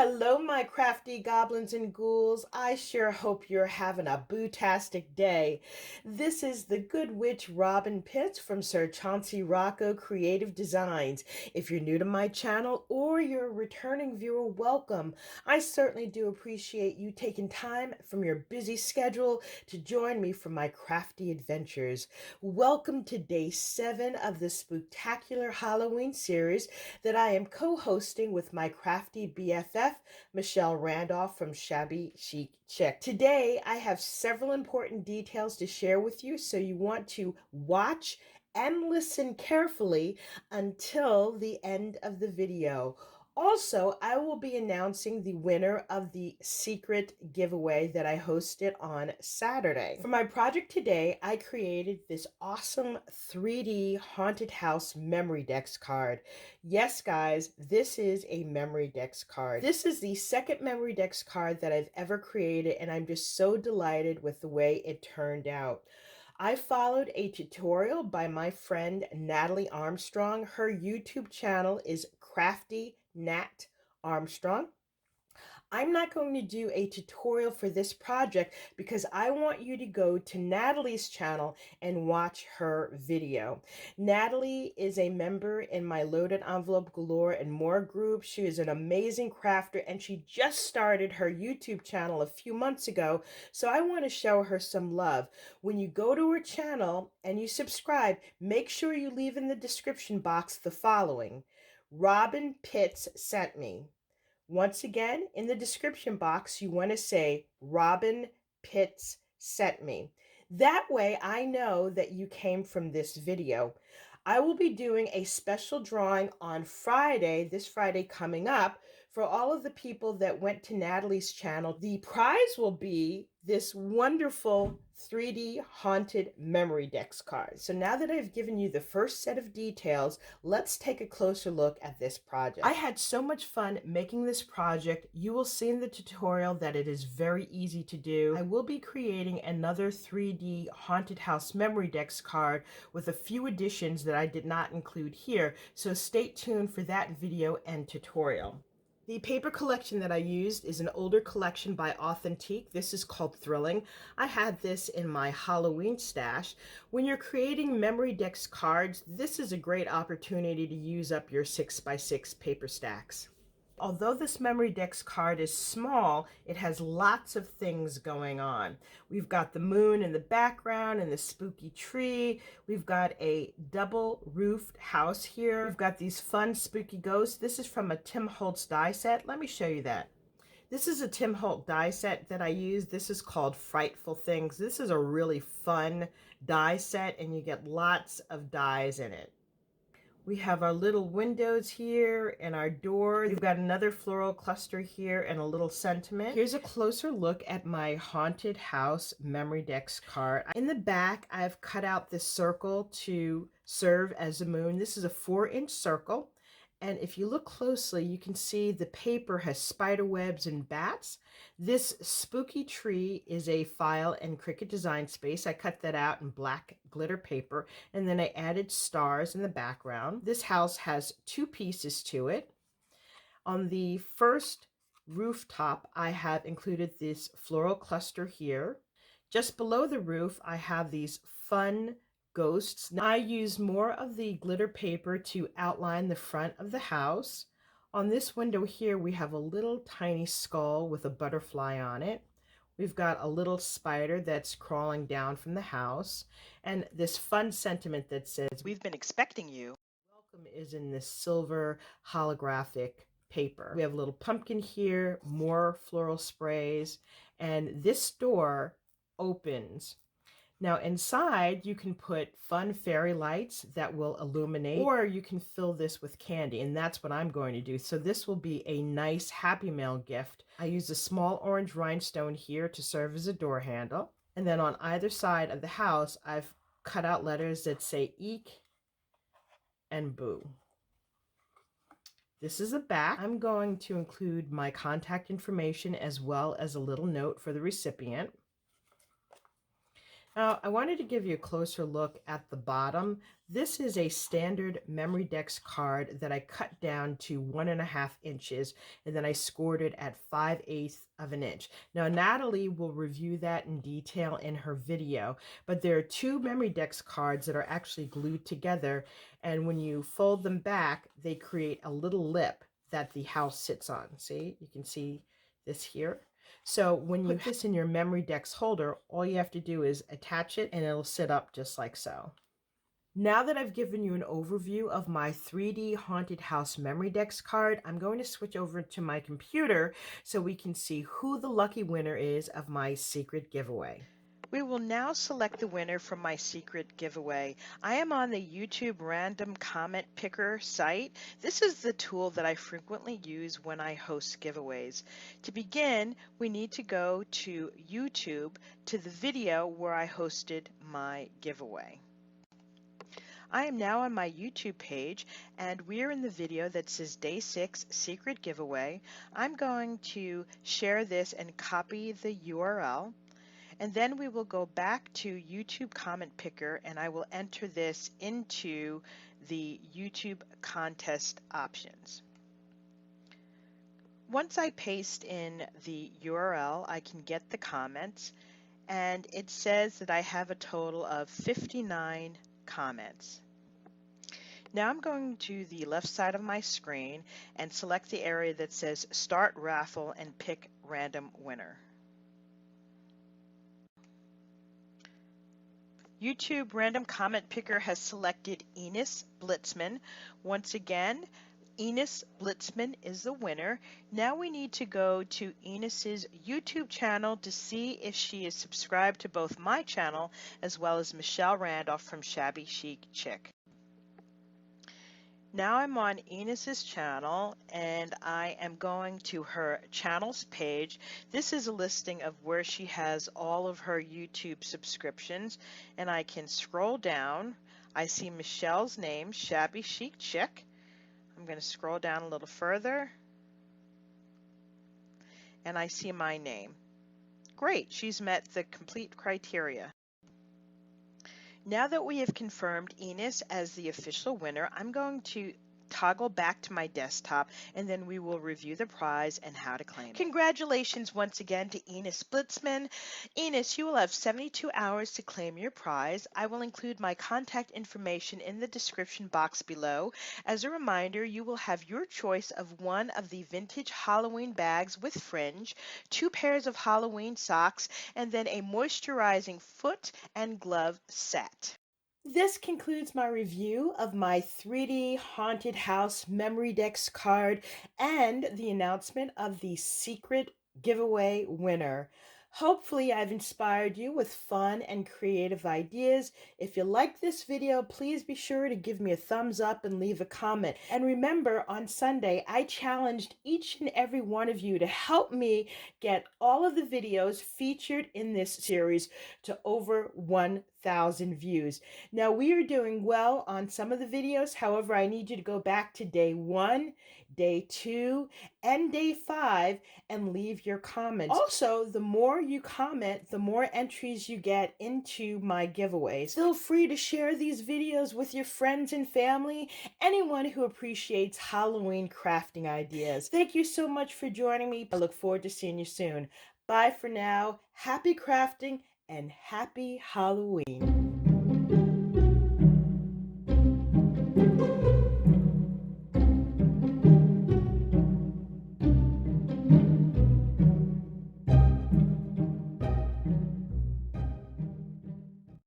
Hello, my crafty goblins and ghouls. I sure hope you're having a bootastic day. This is the good witch Robyn Pitts from Sir Chauncey Rocco Creative Designs. If you're new to my channel or you're a returning viewer, welcome. I certainly do appreciate you taking time from your busy schedule to join me for my crafty adventures. Welcome to day 7 of the Spooktacular Halloween Series that I am co-hosting with my crafty BFF, Michelle Randolph from Shabby Chic Chick. Today, I have several important details to share with you, so you want to watch and listen carefully until the end of the video. Also, I will be announcing the winner of the secret giveaway that I hosted on Saturday. For my project today, I created this awesome 3D Haunted House Memorydex card. Yes, guys, this is a Memorydex card. This is the second Memorydex card that I've ever created, and I'm just so delighted with the way it turned out. I followed a tutorial by my friend Natalie Armstrong. Her YouTube channel is Craftynatarmstrong. I'm not going to do a tutorial for this project because I want you to go to Natalie's channel and watch her video. Natalie is a member in my Loaded Envelope Galore and More group. She is an amazing crafter and she just started her YouTube channel a few months ago, so I want to show her some love. When you go to her channel and you subscribe, make sure you leave in the description box the following: Robyn Pitts sent me. Once again, in the description box, you want to say, Robyn Pitts sent me. That way I know that you came from this video. I will be doing a special drawing on Friday, this Friday coming up, for all of the people that went to Natalie's channel. The prize will be this wonderful 3D Haunted Memorydex card. So now that I've given you the first set of details, let's take a closer look at this project. I had so much fun making this project. You will see in the tutorial that it is very easy to do. I will be creating another 3D Haunted House Memorydex card with a few additions that I did not include here, so stay tuned for that video and tutorial. The paper collection that I used is an older collection by Authentique. This is called Thrilling. I had this in my Halloween stash. When you're creating Memorydex cards, this is a great opportunity to use up your 6x6 paper stacks. Although this Memorydex card is small, it has lots of things going on. We've got the moon in the background and the spooky tree. We've got a double-roofed house here. We've got these fun spooky ghosts. This is from a Tim Holtz die set. Let me show you that. This is a Tim Holtz die set that I use. This is called Frightful Things. This is a really fun die set, and you get lots of dies in it. We have our little windows here and our door. We've got another floral cluster here and a little sentiment. Here's a closer look at my Haunted House Memorydex card. In the back, I've cut out this circle to serve as a moon. This is a 4-inch circle. And if you look closely, you can see the paper has spider webs and bats. This spooky tree is a file and Cricut Design Space. I cut that out in black glitter paper, and then I added stars in the background. This house has 2 pieces to it. On the first rooftop, I have included this floral cluster here. Just below the roof, I have these fun ghosts. Now, I use more of the glitter paper to outline the front of the house. On this window here, we have a little tiny skull with a butterfly on it. We've got a little spider that's crawling down from the house, and this fun sentiment that says, "We've been expecting you." Welcome is in this silver holographic paper. We have a little pumpkin here, more floral sprays, and this door opens. Now inside, you can put fun fairy lights that will illuminate, or you can fill this with candy, and that's what I'm going to do. So this will be a nice Happy Mail gift. I use a small orange rhinestone here to serve as a door handle. And then on either side of the house, I've cut out letters that say Eek and Boo. This is the back. I'm going to include my contact information as well as a little note for the recipient. Now, I wanted to give you a closer look at the bottom. This is a standard Memorydex card that I cut down to 1.5 inches, and then I scored it at 5/8 of an inch. Now, Natalie will review that in detail in her video, but there are two Memorydex cards that are actually glued together, and when you fold them back, they create a little lip that the house sits on. See, you can see this here. So when you put this in your Memorydex holder, all you have to do is attach it and it'll sit up just like so. Now that I've given you an overview of my 3D Haunted House Memorydex card, I'm going to switch over to my computer so we can see who the lucky winner is of my secret giveaway. We will now select the winner from my secret giveaway. I am on the YouTube random comment picker site. This is the tool that I frequently use when I host giveaways. To begin, we need to go to YouTube to the video where I hosted my giveaway. I am now on my YouTube page and we're in the video that says Day 6 Secret Giveaway. I'm going to share this and copy the URL. And then we will go back to YouTube Comment Picker and I will enter this into the YouTube contest options. Once I paste in the URL, I can get the comments, and it says that I have a total of 59 comments. Now I'm going to the left side of my screen and select the area that says Start Raffle and pick Random Winner. YouTube Random Comment Picker has selected Enos Blitzman. Once again, Enos Blitzman is the winner. Now we need to go to Enos's YouTube channel to see if she is subscribed to both my channel as well as Michelle Randolph from Shabby Chic Chick. Now I'm on Enos's channel and I am going to her channels page. This is a listing of where she has all of her YouTube subscriptions, and I can scroll down. I see Michelle's name, Shabby Chic Chick. I'm going to scroll down a little further and I see my name. Great, she's met the complete criteria. Now that we have confirmed Enos as the official winner, I'm going to toggle back to my desktop and then we will review the prize and how to claim it. Congratulations once again to Enos Blitzman. Enos, you will have 72 hours to claim your prize. I will include my contact information in the description box below. As a reminder, you will have your choice of one of the vintage Halloween bags with fringe, 2 pairs of Halloween socks, and then a moisturizing foot and glove set. This concludes my review of my 3D Haunted House Memorydex card and the announcement of the secret giveaway winner. Hopefully I've inspired you with fun and creative ideas. If you like this video, please be sure to give me a thumbs up and leave a comment. And remember, on Sunday, I challenged each and every one of you to help me get all of the videos featured in this series to over 1,000 views. Now, we are doing well on some of the videos. However, I need you to go back to day 1, day 2, and day 5 and leave your comments. Also, the more you comment, the more entries you get into my giveaways. Feel free to share these videos with your friends and family, anyone who appreciates Halloween crafting ideas. Thank you so much for joining me. I look forward to seeing you soon. Bye for now. Happy crafting and happy Halloween.